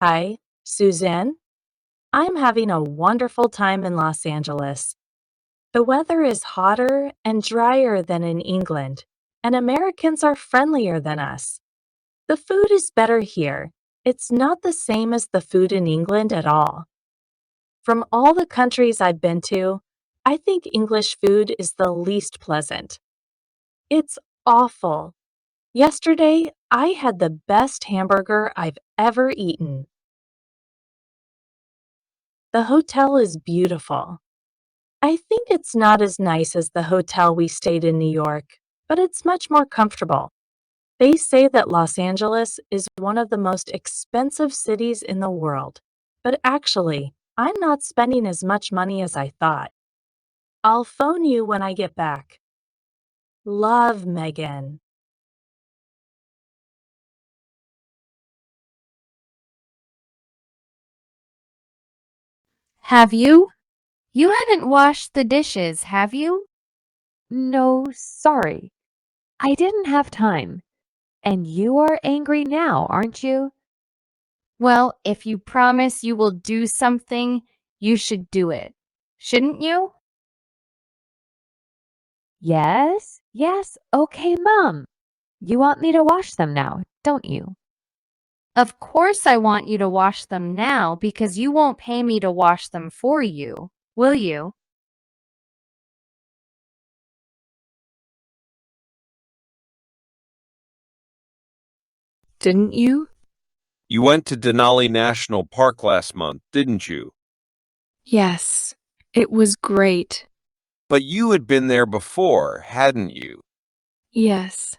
Hi, Suzanne. I'm having a wonderful time in Los Angeles. The weather is hotter and drier than in England, and Americans are friendlier than us. The food is better here. It's not the same as the food in England at all. From all the countries I've been to, I think English food is the least pleasant. It's awful. Yesterday, I had the best hamburger I've ever eaten. The hotel is beautiful. I think it's not as nice as the hotel we stayed in New York, but it's much more comfortable. They say that Los Angeles is one of the most expensive cities in the world, but actually, I'm not spending as much money as I thought. I'll phone you when I get back. Love, Megan. Have you? You haven't washed the dishes, have you? No, sorry. I didn't have time. And you are angry now, aren't you? Well, if you promise you will do something, you should do it. Shouldn't you? Yes, okay, Mom. You want me to wash them now, don't you? Of course I want you to wash them now because you won't pay me to wash them for you, will you? Didn't you? You went to Denali National Park last month, didn't you? Yes, it was great. But you had been there before, hadn't you? Yes,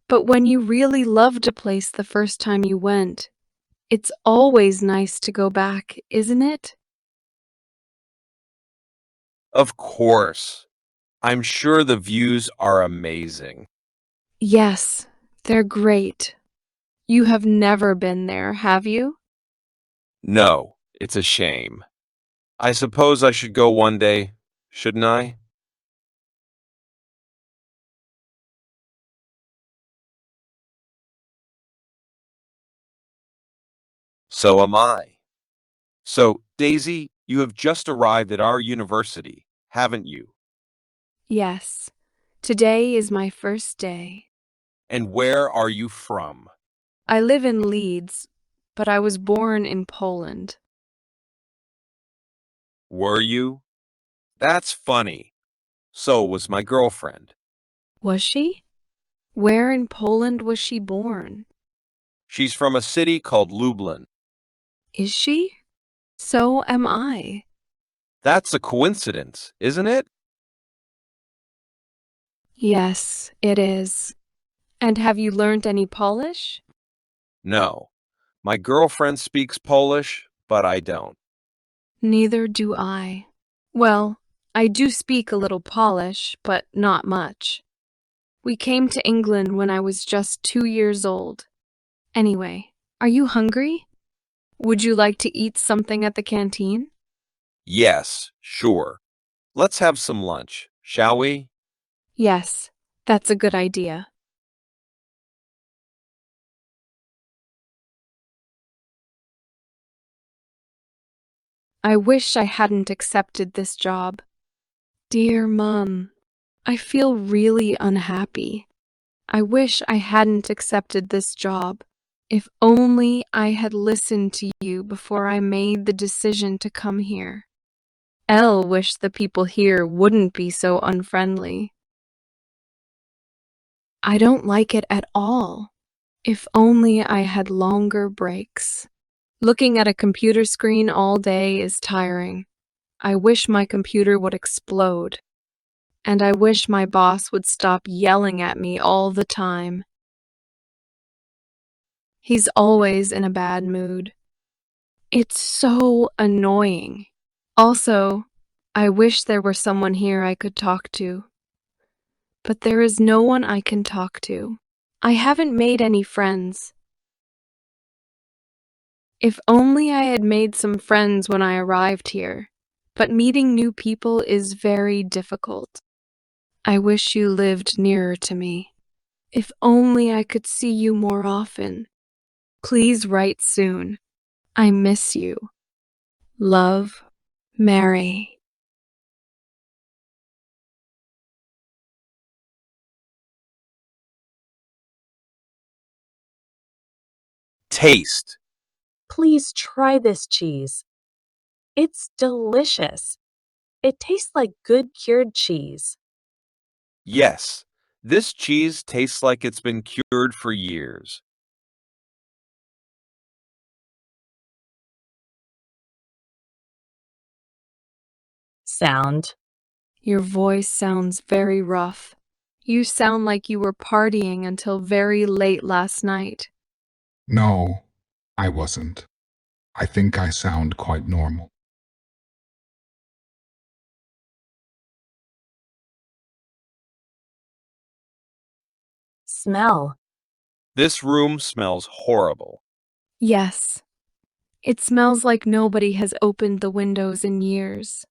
but when you really loved a place the first time you went, it's always nice to go back, isn't it? Of course. I'm sure the views are amazing. Yes, they're great. You have never been there, have you? No, it's a shame. I suppose I should go one day, shouldn't I? So am I. So, Daisy, you have just arrived at our university, haven't you? Yes. Today is my first day. And where are you from? I live in Leeds, but I was born in Poland. Were you? That's funny. So was my girlfriend. Was she? Where in Poland was she born? She's from a city called Lublin. Is she? So am I. That's a coincidence, isn't it? Yes, it is. And have you learned any Polish? No. My girlfriend speaks Polish, but I don't. Neither do I. Well, I do speak a little Polish, but not much. We came to England when I was just 2 years old. Anyway, are you hungry? Would you like to eat something at the canteen? Yes, sure. Let's have some lunch, shall we? Yes, that's a good idea. I wish I hadn't accepted this job. Dear Mum, I feel really unhappy. I wish I hadn't accepted this job. If only I had listened to you before I made the decision to come here. Elle wished the people here wouldn't be so unfriendly. I don't like it at all. If only I had longer breaks. Looking at a computer screen all day is tiring. I wish my computer would explode. And I wish my boss would stop yelling at me all the time. He's always in a bad mood. It's so annoying. Also, I wish there were someone here I could talk to. But there is no one I can talk to. I haven't made any friends. If only I had made some friends when I arrived here. But meeting new people is very difficult. I wish you lived nearer to me. If only I could see you more often. Please write soon. I miss you. Love, Mary. Taste. Please try this cheese. It's delicious. It tastes like good cured cheese. Yes, this cheese tastes like it's been cured for years. Sound. Your voice sounds very rough. You sound like you were partying until very late last night. No, I wasn't. I think I sound quite normal. Smell. This room smells horrible. Yes, it smells like nobody has opened the windows in years.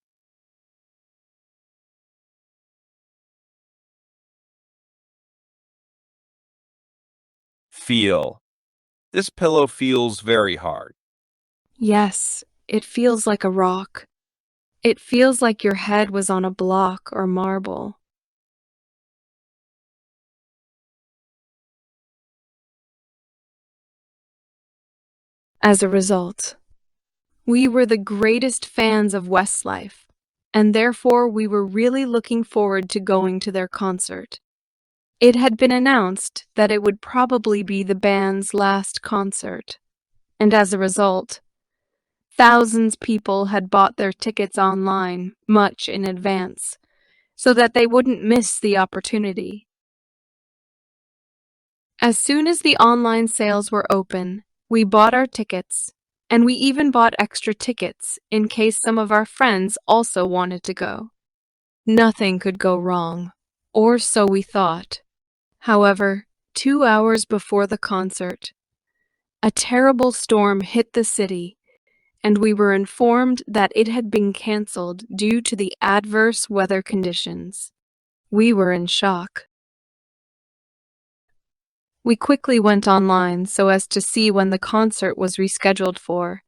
Feel. This pillow feels very hard. Yes, it feels like a rock. It feels like your head was on a block or marble. As a result, we were the greatest fans of Westlife, and therefore we were really looking forward to going to their concert. It had been announced that it would probably be the band's last concert, and as a result, thousands of people had bought their tickets online much in advance, so that they wouldn't miss the opportunity. As soon as the online sales were open, we bought our tickets, and we even bought extra tickets in case some of our friends also wanted to go. Nothing could go wrong, or so we thought. However, 2 hours before the concert, a terrible storm hit the city, and we were informed that it had been cancelled due to the adverse weather conditions. We were in shock. We quickly went online so as to see when the concert was rescheduled for.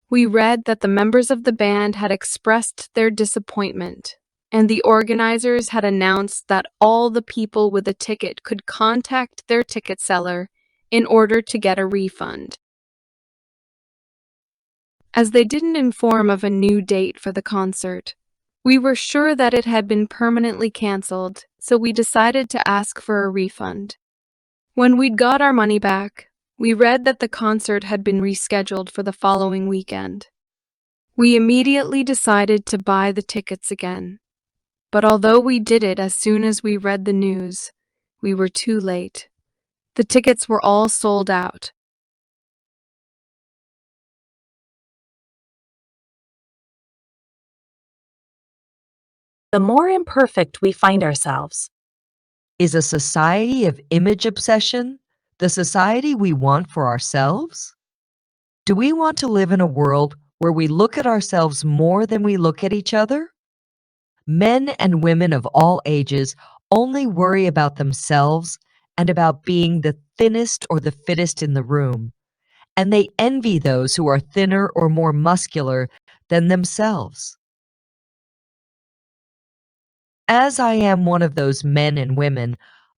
We read that the members of the band had expressed their disappointment, and the organizers had announced that all the people with a ticket could contact their ticket seller in order to get a refund. As they didn't inform of a new date for the concert, we were sure that it had been permanently cancelled, so we decided to ask for a refund. When we'd got our money back, we read that the concert had been rescheduled for the following weekend. We immediately decided to buy the tickets again. But although we did it as soon as we read the news, we were too late. The tickets were all sold out. The more imperfect we find ourselves. Is a society of image obsession the society we want for ourselves? Do we want to live in a world where we look at ourselves more than we look at each other? Men and women of all ages only worry about themselves and about being the thinnest or the fittest in the room, and they envy those who are thinner or more muscular than themselves. As I am one of those men and women,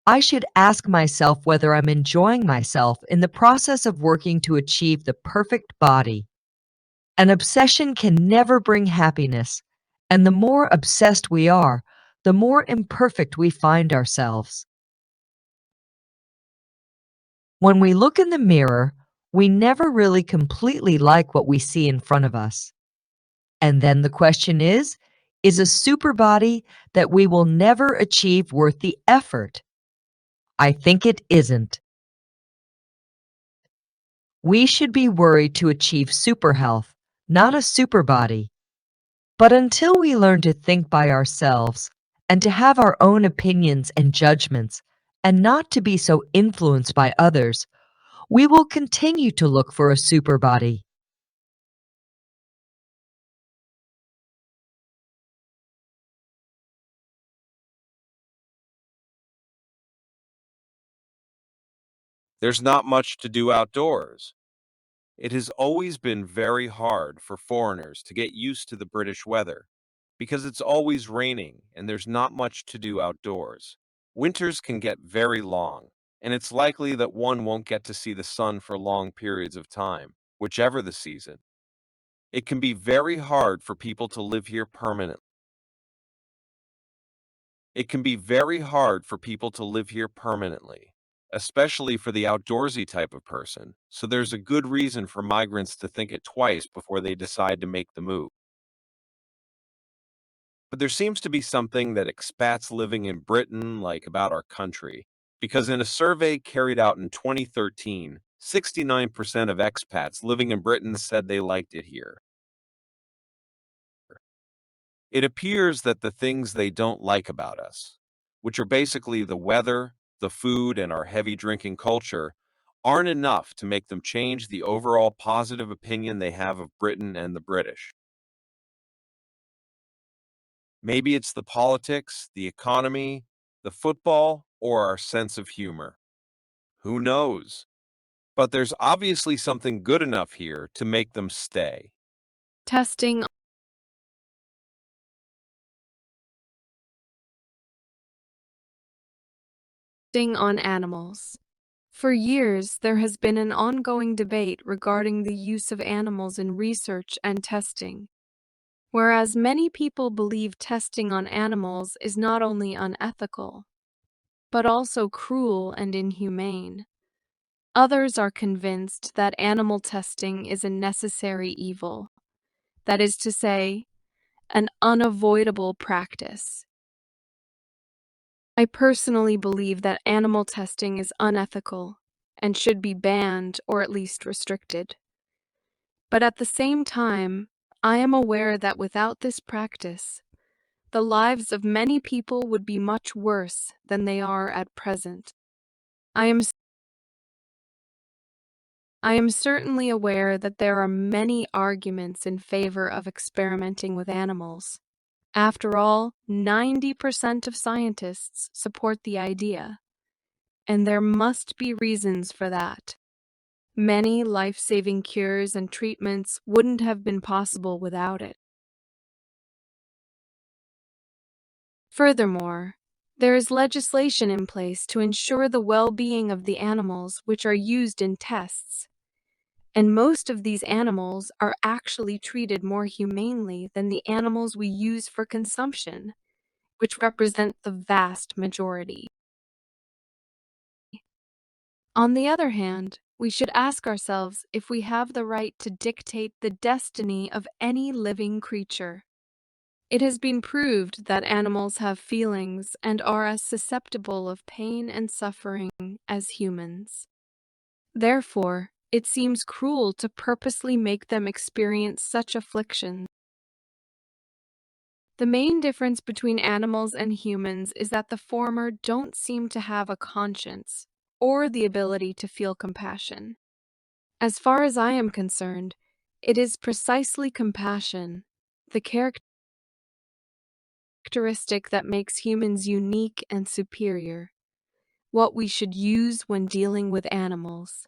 I should ask myself whether I'm enjoying myself in the process of working to achieve the perfect body. An obsession can never bring happiness, and the more obsessed we are, the more imperfect we find ourselves. When we look in the mirror, we never really completely like what we see in front of us. And then the question is a super body that we will never achieve worth the effort? I think it isn't. We should be worried to achieve super health, not a super body. But until we learn to think by ourselves and to have our own opinions and judgments and not to be so influenced by others, we will continue to look for a super body. There's not much to do outdoors. It has always been very hard for foreigners to get used to the British weather because it's always raining and there's not much to do outdoors. Winters can get very long, and it's likely that one won't get to see the sun for long periods of time, whichever the season. It can be very hard for people to live here permanently. It can be very hard for people to live here permanently, especially for the outdoorsy type of person, so there's a good reason for migrants to think it twice before they decide to make the move. But there seems to be something that expats living in Britain like about our country, because in a survey carried out in 2013, 69% of expats living in Britain said they liked it here. It appears that the things they don't like about us, which are basically the weather, the food, and our heavy drinking culture, aren't enough to make them change the overall positive opinion they have of Britain and the British. Maybe it's the politics, the economy, the football, or our sense of humor. Who knows? But there's obviously something good enough here to make them stay. Testing on animals. For years, there has been an ongoing debate regarding the use of animals in research and testing. Whereas many people believe testing on animals is not only unethical, but also cruel and inhumane. Others are convinced that animal testing is a necessary evil, that is to say, an unavoidable practice. I personally believe that animal testing is unethical and should be banned or at least restricted. But at the same time, I am aware that without this practice, the lives of many people would be much worse than they are at present. I am certainly aware that there are many arguments in favor of experimenting with animals. After all, 90% of scientists support the idea, and there must be reasons for that. Many life-saving cures and treatments wouldn't have been possible without it. Furthermore, there is legislation in place to ensure the well-being of the animals which are used in tests, and most of these animals are actually treated more humanely than the animals we use for consumption, which represent the vast majority. On the other hand, we should ask ourselves if we have the right to dictate the destiny of any living creature. It has been proved that animals have feelings and are as susceptible of pain and suffering as humans. Therefore, it seems cruel to purposely make them experience such afflictions. The main difference between animals and humans is that the former don't seem to have a conscience or the ability to feel compassion. As far as I am concerned, it is precisely compassion, the characteristic that makes humans unique and superior, what we should use when dealing with animals.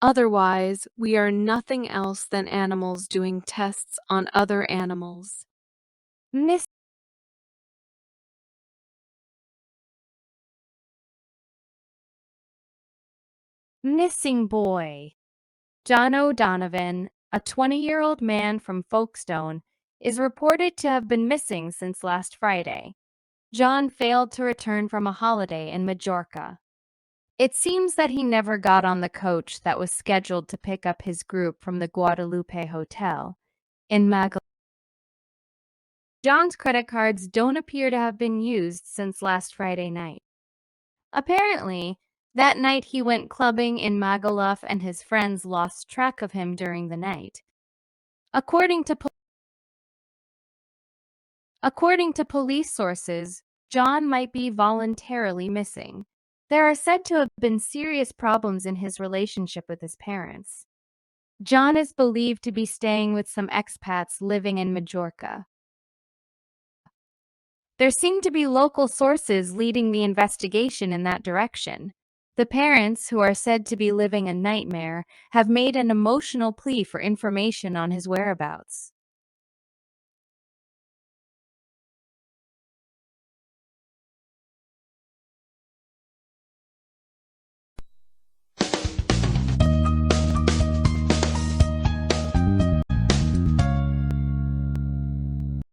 Otherwise, we are nothing else than animals doing tests on other animals. Missing boy. John O'Donovan, a 20-year-old man from Folkestone, is reported to have been missing since last Friday. John failed to return from a holiday in Majorca. It seems that he never got on the coach that was scheduled to pick up his group from the Guadalupe Hotel in Magallanes. John's credit cards don't appear to have been used since last Friday night. Apparently, that night he went clubbing in Magaluf and his friends lost track of him during the night. According to police sources, John might be voluntarily missing. There are said to have been serious problems in his relationship with his parents. John is believed to be staying with some expats living in Majorca. There seem to be local sources leading the investigation in that direction. The parents, who are said to be living a nightmare, have made an emotional plea for information on his whereabouts.